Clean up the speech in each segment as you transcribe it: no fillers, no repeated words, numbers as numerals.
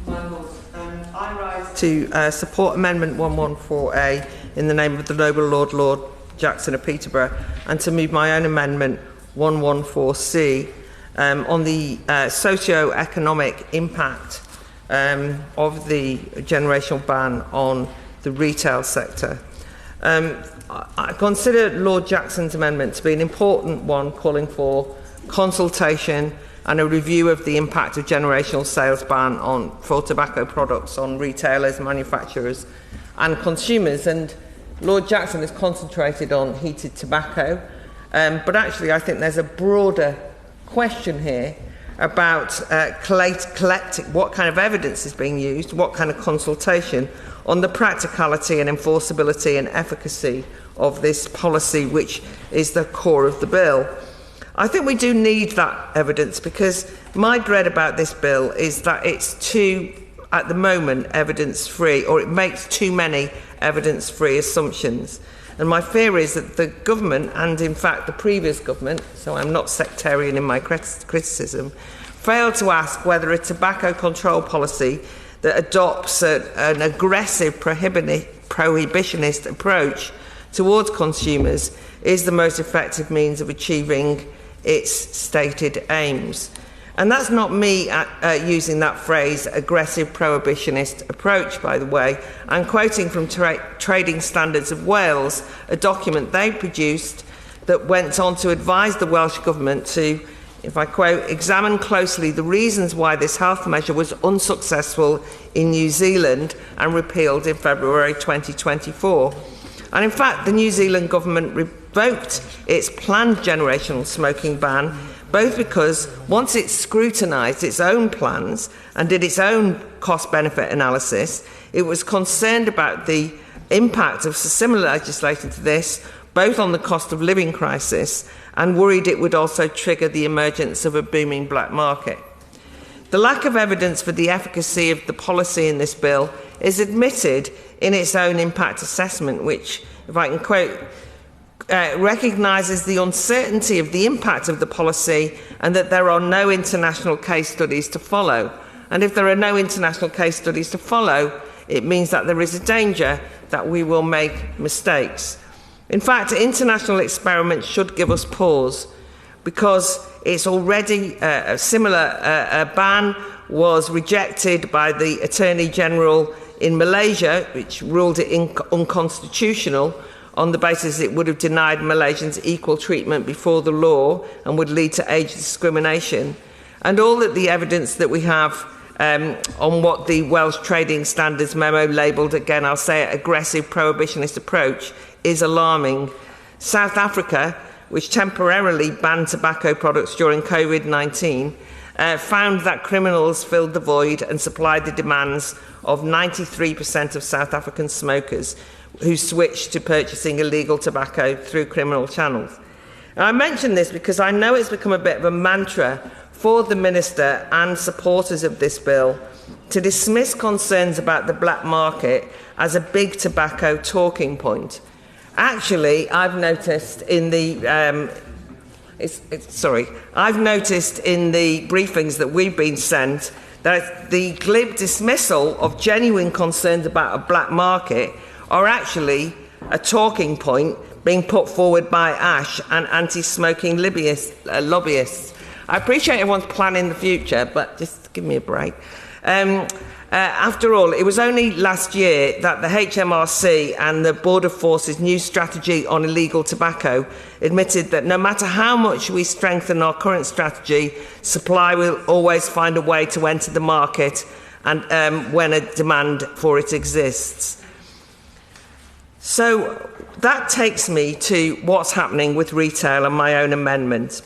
I rise to support Amendment 114A in the name of the Noble Lord Jackson of Peterborough, and to move my own Amendment 114C on the socio-economic impact of the generational ban on the retail sector. I consider Lord Jackson's amendment to be an important one, calling for consultation and a review of the impact of generational sales ban for tobacco products on retailers, manufacturers and consumers. And Lord Jackson has concentrated on heated tobacco, but actually I think there's a broader question here about collecting what kind of evidence is being used, what kind of consultation on the practicality and enforceability and efficacy of this policy, which is the core of the bill. I think we do need that evidence, because my dread about this bill is that it's too, at the moment, evidence-free, or it makes too many evidence-free assumptions. And my fear is that the government, and in fact the previous government, so I'm not sectarian in my criticism, failed to ask whether a tobacco control policy that adopts an aggressive prohibitionist approach towards consumers is the most effective means of achieving its stated aims. And that's not me using that phrase, aggressive prohibitionist approach, by the way. I'm quoting from Trading Standards of Wales, a document they produced that went on to advise the Welsh Government to, if I quote, examine closely the reasons why this health measure was unsuccessful in New Zealand and repealed in February 2024. And in fact, the New Zealand government revoked its planned generational smoking ban, both because once it scrutinised its own plans and did its own cost-benefit analysis, it was concerned about the impact of similar legislation to this, both on the cost of living crisis, and worried it would also trigger the emergence of a booming black market. The lack of evidence for the efficacy of the policy in this bill is admitted in its own impact assessment, which, if I can quote, recognises the uncertainty of the impact of the policy and that there are no international case studies to follow. And if there are no international case studies to follow, it means that there is a danger that we will make mistakes. In fact, international experiments should give us pause, because it's already a similar ban was rejected by the Attorney General in Malaysia, which ruled it unconstitutional on the basis it would have denied Malaysians equal treatment before the law and would lead to age discrimination. And all of the evidence that we have on what the Welsh Trading Standards memo labelled, again I'll say it, aggressive prohibitionist approach, is alarming. South Africa, which temporarily banned tobacco products during COVID-19, found that criminals filled the void and supplied the demands of 93% of South African smokers who switched to purchasing illegal tobacco through criminal channels. And I mention this because I know it's become a bit of a mantra for the Minister and supporters of this bill to dismiss concerns about the black market as a big tobacco talking point. Actually, I've noticed in the I've noticed in the briefings that we've been sent that the glib dismissal of genuine concerns about a black market are actually a talking point being put forward by Ash and anti-smoking lobbyists. I appreciate everyone's planning the future, but just give me a break. After all, it was only last year that the HMRC and the Border Force's new strategy on illegal tobacco admitted that no matter how much we strengthen our current strategy, supply will always find a way to enter the market and when a demand for it exists. So that takes me to what's happening with retail and my own amendment.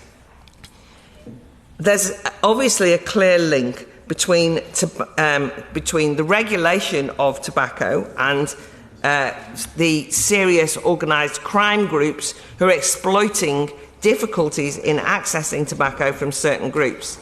There's obviously a clear link between the regulation of tobacco and the serious organised crime groups who are exploiting difficulties in accessing tobacco from certain groups.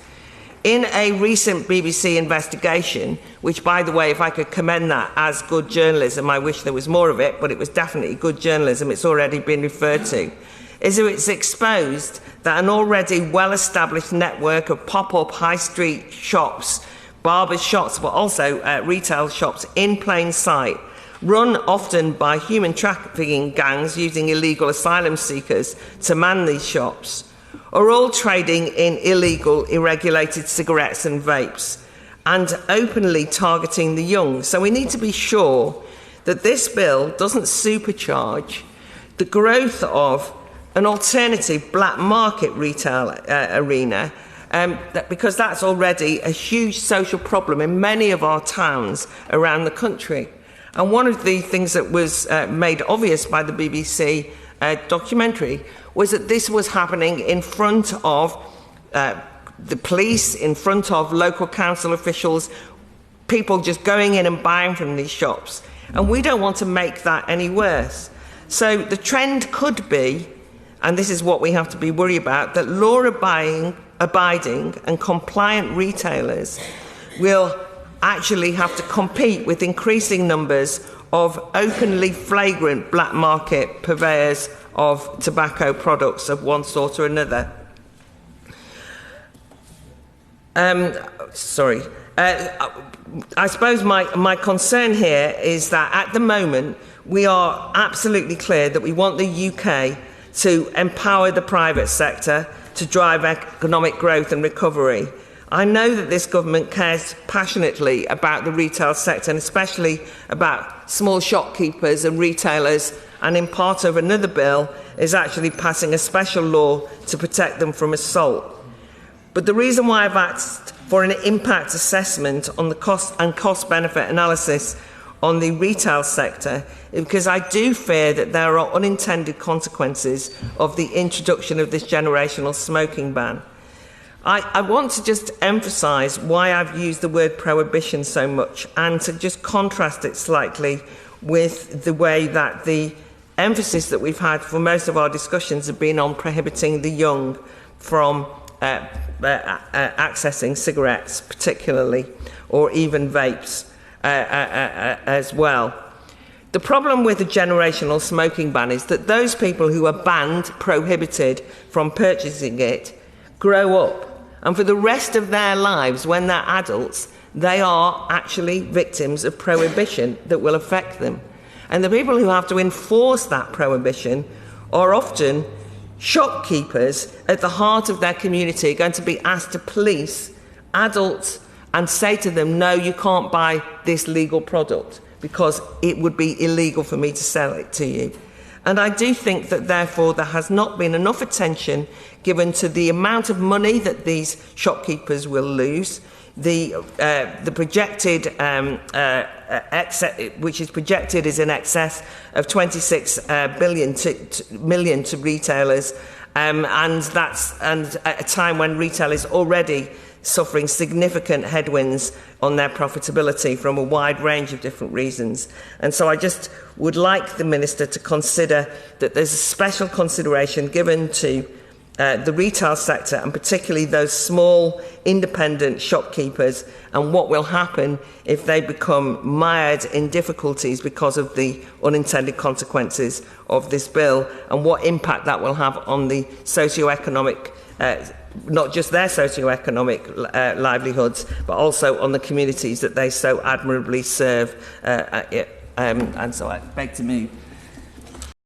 In a recent BBC investigation, which, by the way, if I could commend that as good journalism, I wish there was more of it, but it was definitely good journalism, it's already been referred to, is that it's exposed that an already well-established network of pop-up high street shops barbers' shops, but also retail shops in plain sight, run often by human trafficking gangs using illegal asylum seekers to man these shops, are all trading in illegal, irregulated cigarettes and vapes and openly targeting the young. So we need to be sure that this bill doesn't supercharge the growth of an alternative black market retail arena, because that's already a huge social problem in many of our towns around the country. And one of the things that was made obvious by the BBC documentary was that this was happening in front of the police, in front of local council officials, people just going in and buying from these shops. And we don't want to make that any worse. So the trend could be, and this is what we have to be worried about, that law-abiding and compliant retailers will actually have to compete with increasing numbers of openly flagrant black market purveyors of tobacco products of one sort or another. I suppose my concern here is that at the moment we are absolutely clear that we want the UK to empower the private sector to drive economic growth and recovery. I know that this government cares passionately about the retail sector, and especially about small shopkeepers and retailers, and in part of another bill is actually passing a special law to protect them from assault. But the reason why I've asked for an impact assessment on the cost-benefit analysis on the retail sector is because I do fear that there are unintended consequences of the introduction of this generational smoking ban. I want to just emphasise why I've used the word prohibition so much, and to just contrast it slightly with the way that the emphasis that we've had for most of our discussions have been on prohibiting the young from accessing cigarettes particularly, or even vapes as well. The problem with the generational smoking ban is that those people who are banned, prohibited from purchasing it, grow up, and for the rest of their lives, when they're adults, they are actually victims of prohibition that will affect them. And the people who have to enforce that prohibition are often shopkeepers at the heart of their community, going to be asked to police adults and say to them, no, you can't buy this legal product because it would be illegal for me to sell it to you. And I do think that, therefore, there has not been enough attention given to the amount of money that these shopkeepers will lose, the projected, which is projected is in excess of 26 million to retailers, and that's at a time when retail is already suffering significant headwinds on their profitability from a wide range of different reasons. And so I just would like the Minister to consider that there's a special consideration given to the retail sector, and particularly those small independent shopkeepers, and what will happen if they become mired in difficulties because of the unintended consequences of this bill, and what impact that will have on the socio-economic not just their socio-economic livelihoods, but also on the communities that they so admirably serve. And so I beg to move